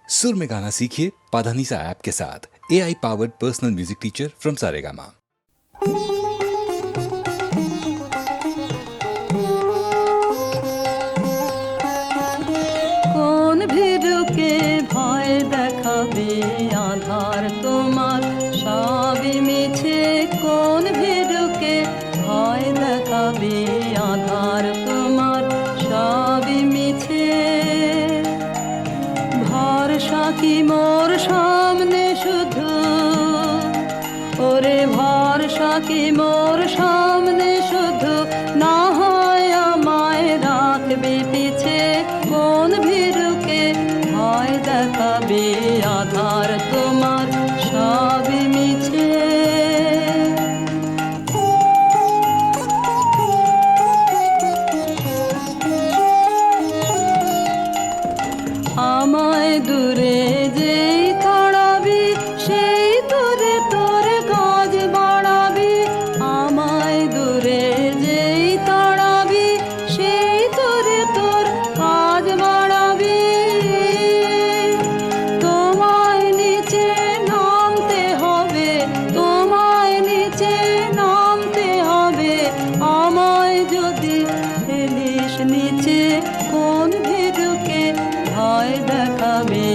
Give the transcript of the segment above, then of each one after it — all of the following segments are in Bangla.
सुर में गाना सीखिए पाधानीसा ऐप के साथ। AI powered personal music teacher from Saregama. কোন ভীরুকে ভয় দেখাবে আধার তোমার সবই মিছে। কোন ভীরুকে ভয় দেখাবে আধার তোমার সবই মিছে। ভরসা কি মোর সামনে শুধু, ওরে ভরসা কি মোর সামনে শুধু, না হয় আমায় রাখবে পিছে। কোন ভীরুকে ভয় দেখাবে আধার তোমার সবই মিছে। আমায় দূরে যেই তাড়াবি সেই দূরে তোর কাজ বাড়াবি। আমায় দূরে যেই তাড়াবি সেই দূরে তোর কাজ বাড়াবি। তোমায় নিচে নামতে হবে, তোমায় নিচে নামতে হবে। আমায় যদি ফেলিস নিচে, কোন ভীরুকে ভয় দেখাবে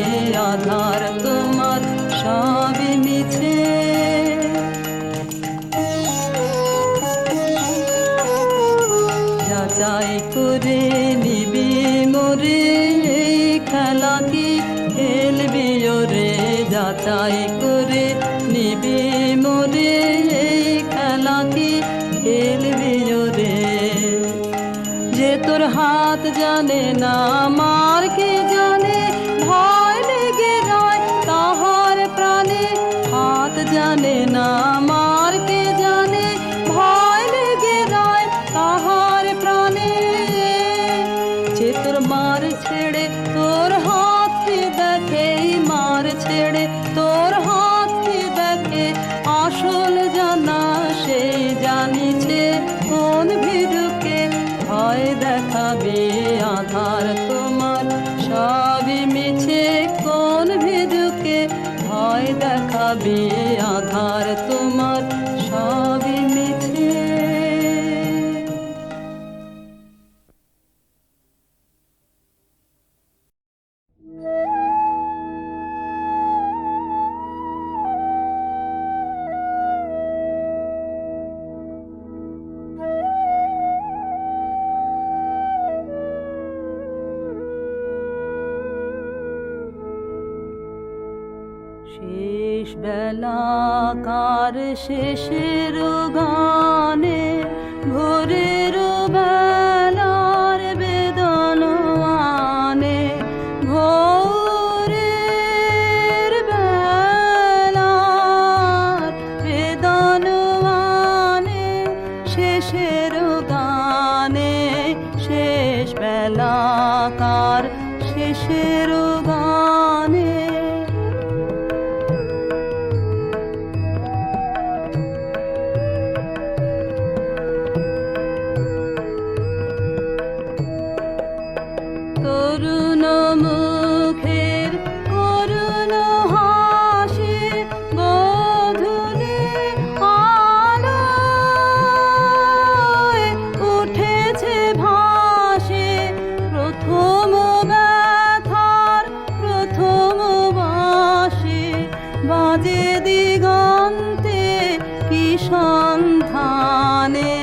আধার তোমার সবই মিছে। যাচাই করে নিবি মোরে, এই খেলা কি খেলবি ওরে। যাচাই করে নিবি মোরে, এই খেলা কি খেলবি ওরে। যে তোর হাত জানে না মার কে জানে, ভয় লেগে রয় তাহার প্রাণে। হাত জানে না মার কে জানে, ভয় লেগে রয় তাহার প্রাণে। যে তোর মার ছেড়ে তোর হাতকে দেখে, মার ছেড়ে তোর হাতকে দেখে, আসল জানা সেই জানিছে। কোন ভীরুকে ভয় দেখাবে আধার তোমার সবই মিছে। কোন ভীরুকে ভয় দেখাবে আধার তোমার সবই মিছে। শেষ বেলাকার শেষের গানে, ভোরের বেলার বেদন আনে। ভোরের বেলার বেদন আনে, শেষের গানে। শেষ বেলাকার শেষের গানে। তরুণ মুখের করুণ হাসি, গোধূলি আলোয় উঠেছে ভাসে। প্রথম ব্যথার প্রথম বাঁশি বাজে দিগন্তে কি সন্ধানে।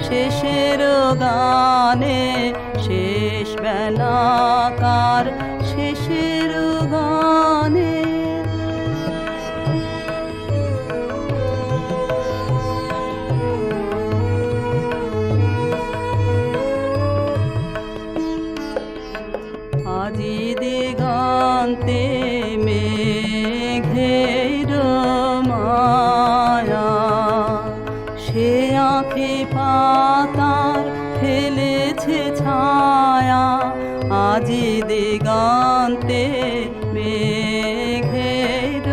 শেষের গানে, শেষ বেলাকার শেষের গানে। আজি দিগন্তে মেঘের মায়া, সে আঁখি পাতার ফেলেছে ছায়া। আজি দিগন্তে মেঘের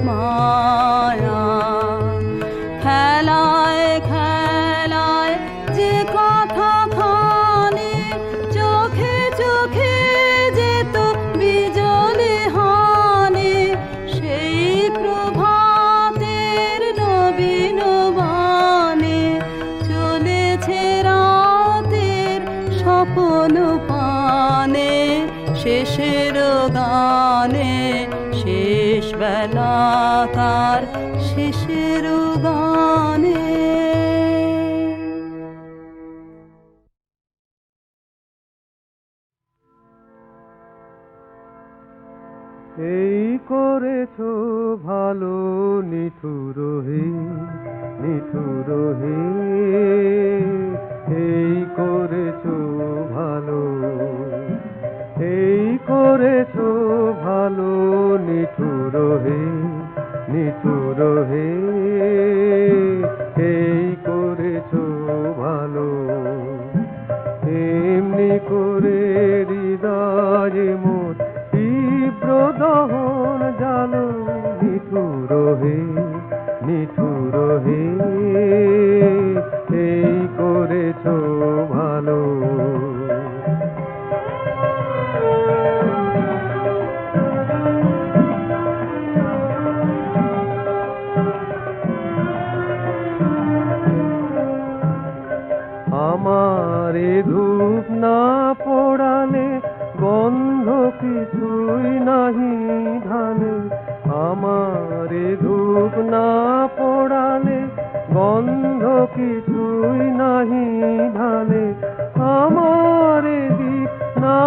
মায়া। খেলায় খেলায় যে কথা খানি, চোখে চোখে যেত বিজলি হা গানে শেষ বেলা তার শেষের গানে। এই করেছো ভালো নিঠুর হে, নিঠুর হে, এই করেছো ভালো, এই করেছো ভালো নিঠুর হে, নিঠুর হে, এই করেছো ভালো। এমনি করে হৃদয়ে মোর তীব্র দহন জালো নিঠুর হে, নিঠুর হে, এই করেছো ভালো। আমারে ধূপ না পোড়ালে গন্ধ কিছুই নাহি ধানে, আমারে ধূপ না পোড়ালে গন্ধ কিছুই নাহি ধানে, আমারে দীপ না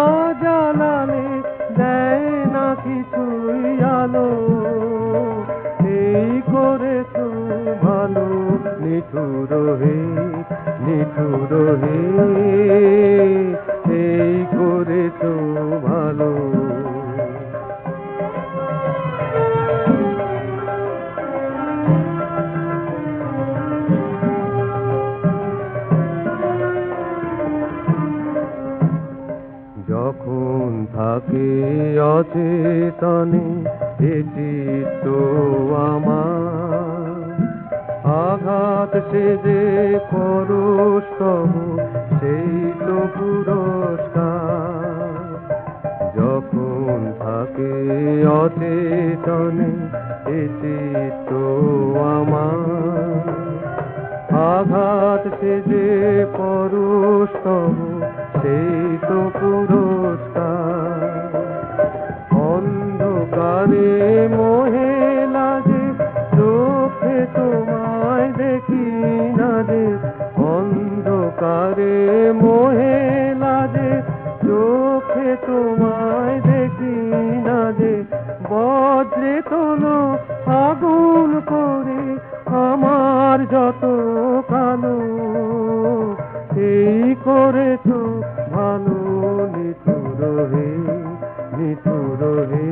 জ্বালালে দেয় না কিছুই আলো। এই করেছো ভালো নিঠুর হে, নিঠুর হে, এই করেছো ভালো। যখন থাকে অচেতনে এ চিত্ত আমার, আঘাত সে যে পরশ তব সেই তো পুরস্কার। যখন থাকে অচেতনে এ চিত্ত আমার, আঘাত সে যে পরশ তব সেই তো পুরস্কার। অন্ধকারে মোহে লাগে চোখে তোমায় দেখি না যে, অন্ধকারে মোহে লাগে চোখে তোমায় দেখি না যে, বজ্রে তোলো আগুন করে আমার যত কালো। এই করেছো ভালো নিঠুর হে, নিঠুর হে,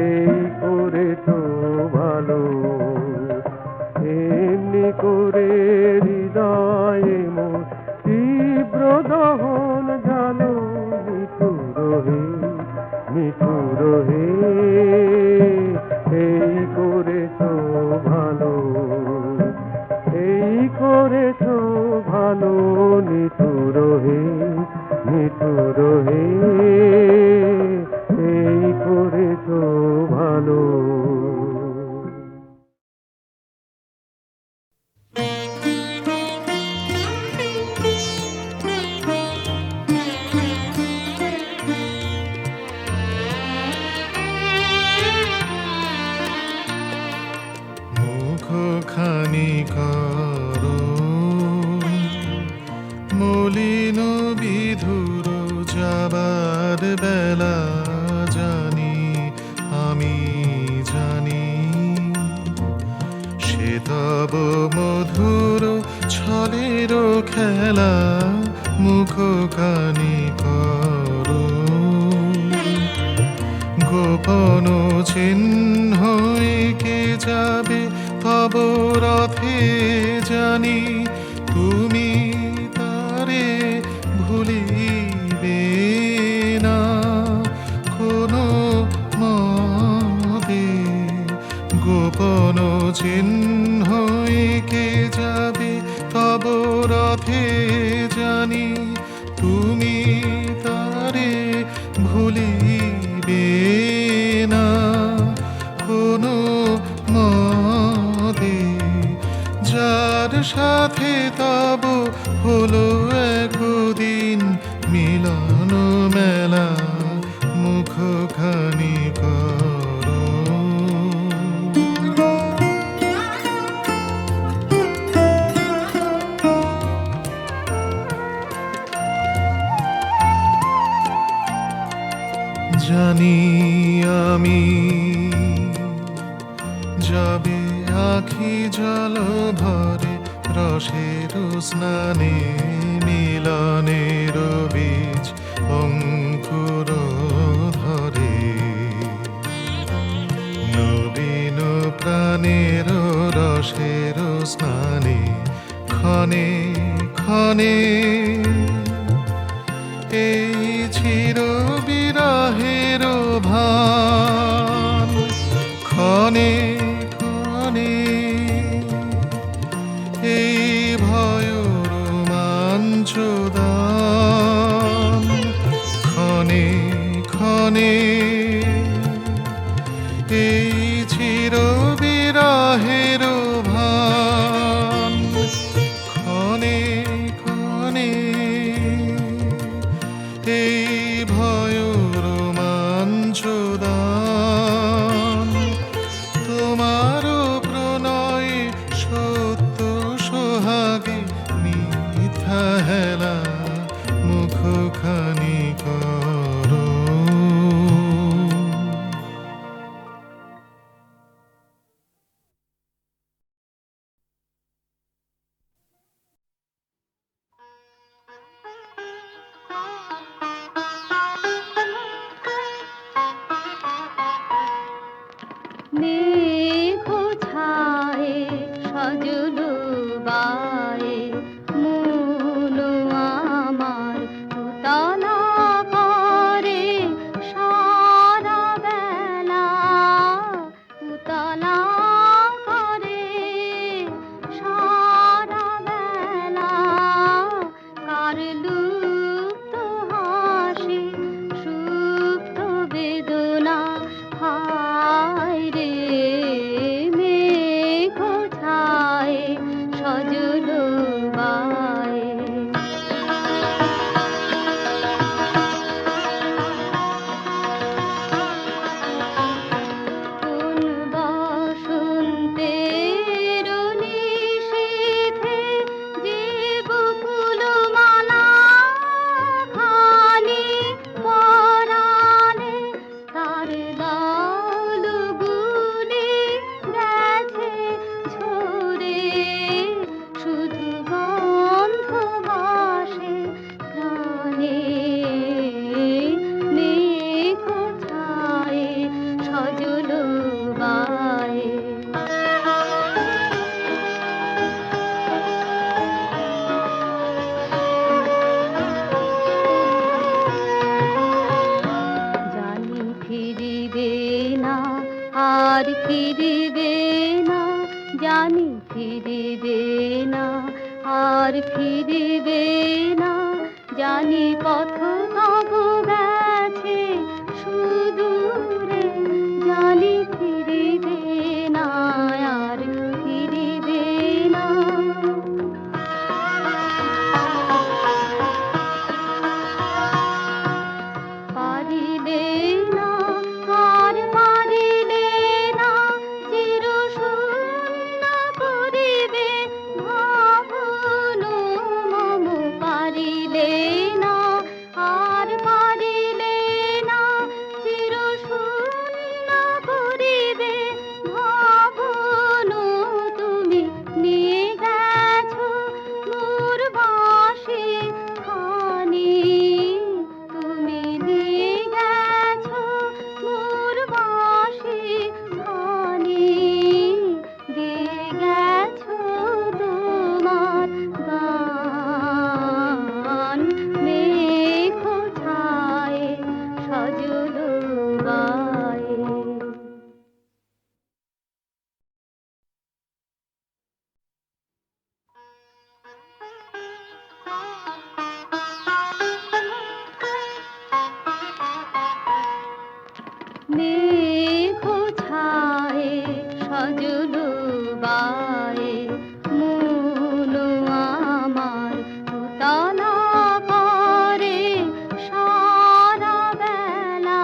এই করেছো ভালো। এমনি করে হৃদয়ে মোর তীব্র দহন জালো নিঠুর হে, নিঠুর হে, এই করেছো ভালো, এই করেছো ভালো নিঠুর হে, নিঠুর হে, এই করেছো ভালো। মুখখানি করো মলিন বিধুর, যাবার বেলা জানি আমি জানি, সে তব মধুর ছলের খেলা। মুখখানি করো গোপন চিহ্ন এঁকে যাবে তব রথে জানি, তুমি তারে ভুলিবে না কোনো মতে। গোপন চিহ্ন এঁকে যাবে তব রথে জানি, তুমি তারে ভুলিবে না কোনো মতে। যার সাথে তব মুখখানি করো। জানি আমি যাবে আখি জল ভরে রসের স্নানে, মিলনের বীজ অঙ্কুর ধরে। নবীন প্রাণের রসের স্নানে ক্ষণে ক্ষণে এই চির বিরহের ভান ক্ষণে ক্ষণে এই ভয় রোমাঞ্চ দান ক্ষণে ক্ষণে এই চির বিরহের ভান ক্ষণে ক্ষণে এই ভয় রোমাঞ্চ দান। তোমার প্রণয় সত্য সোহাগে মিথ্যা হেলা মুখখানি করো। মেঘ ছায়ে সজল বায়ে মন আমার উতলা করে সারা বেলা, উতলা করে সারা বেলা। কার লুপ্ত হাসি সুপ্ত বেদনা, হায় রে মেঘ ছায়ে সজল বায়ে। কোন বসন্তের নিশীথে যে বকুল মালা খানি পরাণে তার ডালগুলি গেছে ঝরে, শুধু গন্ধ ভাসে প্রাণে। মেঘ ছায়ে সজল বায়ে। জানি ফিরিবে না আর ফিরিবে না, জানি ফিরিবে না আর ফিরিবে না। জানি পথ তব গেছে সুদূরে, জানি ফিরিবে না আর ফিরিবে না। পারিলে না আর পারিলে না চির শূন্য করিবে ভাবন মম। পারিলে না আর পারিলে না চির শূন্য করিবে ভাবন। তুমি নিয়ে গেছো মোর বাঁশি খানি, তুমি নিয়ে গেছো মোর বাঁশি খানি, দিয়ে গেছো তোমার গান। মেঘ ছায়ে সজল বায়ে। মেঘ ছায়ে সজল বায়ে মন আমার উতলা করে সারা বেলা,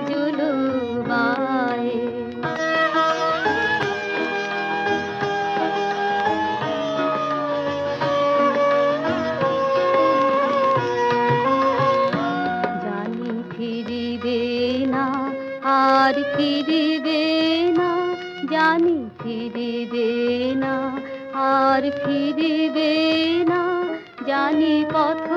সজল বায়ে। জানি ফিরিবে না, আর ফিরিবে না, জানি ফিরিবে না, আর ফিরিবে না, জানি পথ